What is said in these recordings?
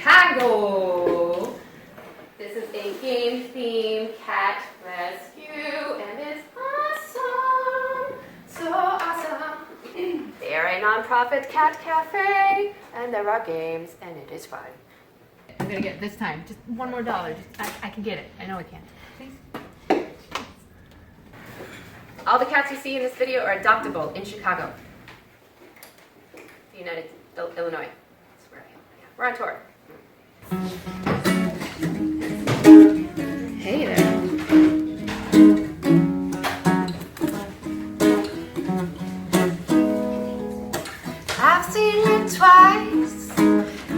Chicago. This is a game-themed cat rescue, and it's awesome. So awesome. They are a non-profit cat cafe, and there are games, and it is fun. I'm gonna get it this time. Just $1 more. I can get it. I know I can. Please. All the cats you see in this video are adoptable in Chicago, Illinois. That's where I am. Yeah, we're on tour. Hey there. I've seen you twice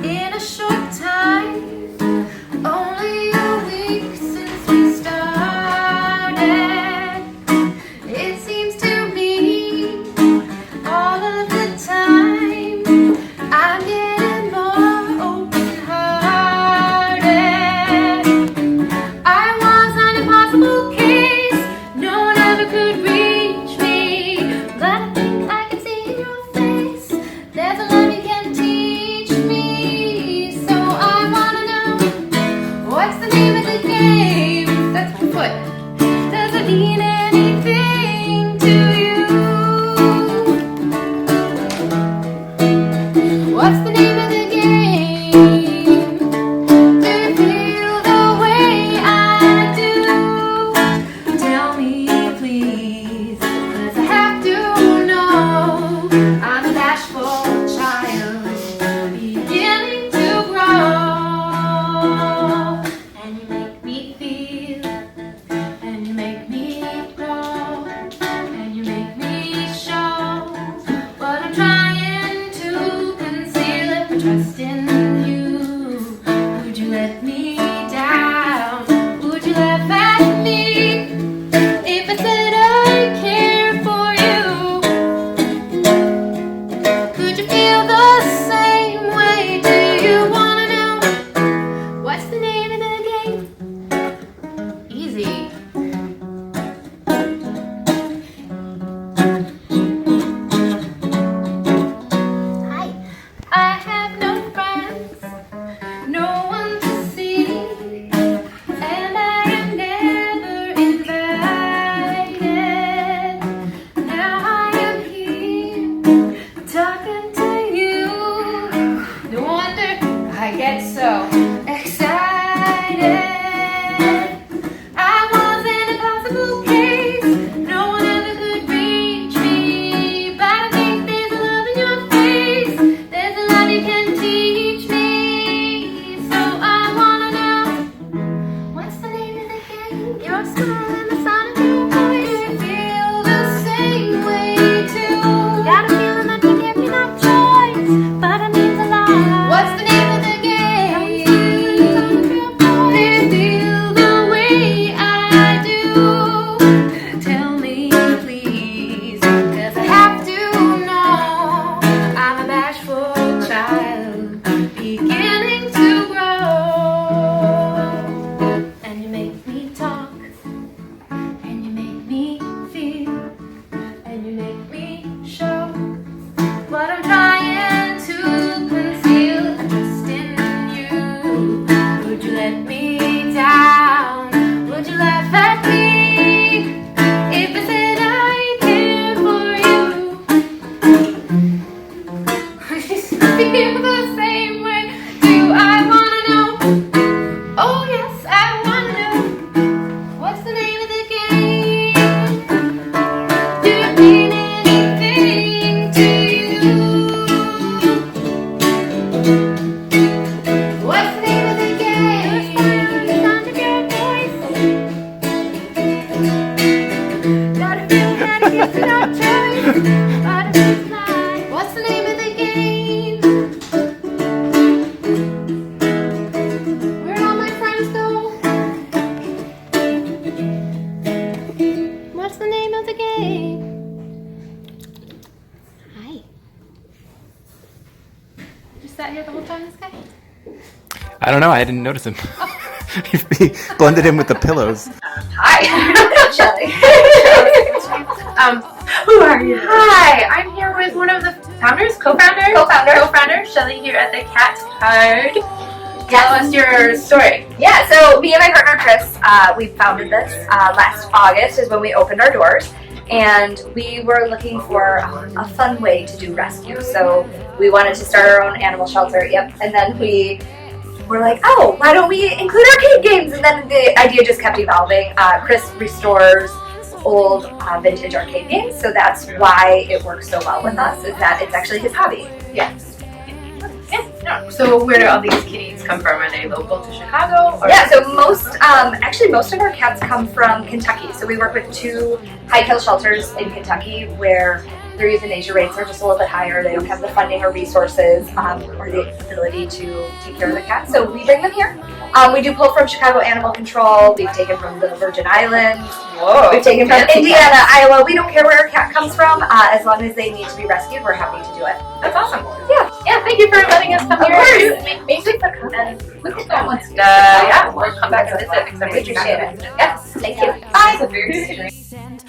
in a short time. Only a week since we started. It seems to me all of the time I'm getting more open-hearted. I was an impossible case. No one ever could reach me. But I think I can see in your face there's a love you can teach me. So I wanna know, what's the name of the game? That's my foot. Does it mean anything to you? What's the name of the game? Do you feel the way I do? Tell me please, 'cause I have to know. I'm a bashful child, beginning to grow. And you make me feel, and you make me grow, and you make me show what I'm trying to conceal. If I trust in you, would you let me down? Would you laugh at me if I said I care for you? Could you feel the same way? Do you wanna know, what's the name of the game? Easy. Hi. I have no friends, no one to see, and I am never invited. Now I am here talking to you. No wonder I get so excited. I was an impossible case. No one ever could reach me. But I think there's a love in your face. There's a love you can teach me. So I wanna know, what's the name of the game? Your smile and the sound of your voice. Do you feel the same way too? Got a feeling that you give me no choice, but it means a lot. What's the name of the game? Do you feel the way I do? Tell me please, 'cause I have to know. I'm a bashful child, beginning to grow. And you make me talk, and you make me feel, and you make me show what I'm trying to conceal. I trust in you. Would you let me down? Would you laugh at me if I said I care for you? Would you feel the same way? Do I wanna know? Oh yes, I wanna know. What's the name of the game? Do you mean anything to you? What's the name of the game? The sound of your voice. Got a feeling that it gives me no choice, but it means a lot. What's the name of the game? Where'd all my friends go? What's the name of the game? Hi. You sat here the whole time, this guy? I don't know. I didn't notice him. He blended in with the pillows. Hi. Shelly. Who are you? Hi. I'm here with one of the founders, co-founder, Shelly here at the Cat Card Tell us your story. Yeah, so me and my partner Chris, we founded this last August is when we opened our doors, and we were looking for a fun way to do rescue. So we wanted to start our own animal shelter. Yep, and then we were like, oh, why don't we include arcade games? And then the idea just kept evolving. Chris restores old vintage arcade games, so that's why it works so well with us, is that it's actually his hobby. Yes. Yeah. So where do all these kitties come from? Are they local to Chicago? Or Yeah, so most of our cats come from Kentucky. So we work with 2 high-kill shelters in Kentucky where their euthanasia rates are just a little bit higher. They don't have the funding or resources or the ability to take care of the cats. So we bring them here. We do pull from Chicago Animal Control. We've taken from the Virgin Islands. Whoa. We've taken from Indiana, Iowa. We don't care where a cat comes from. As long as they need to be rescued, we're happy to do it. That's awesome. Yeah. Yeah, thank you for letting us come Of here course. to make music. And we hope that once, yeah, we'll come back and visit. Because We appreciate it. Yes. Thank you. Bye.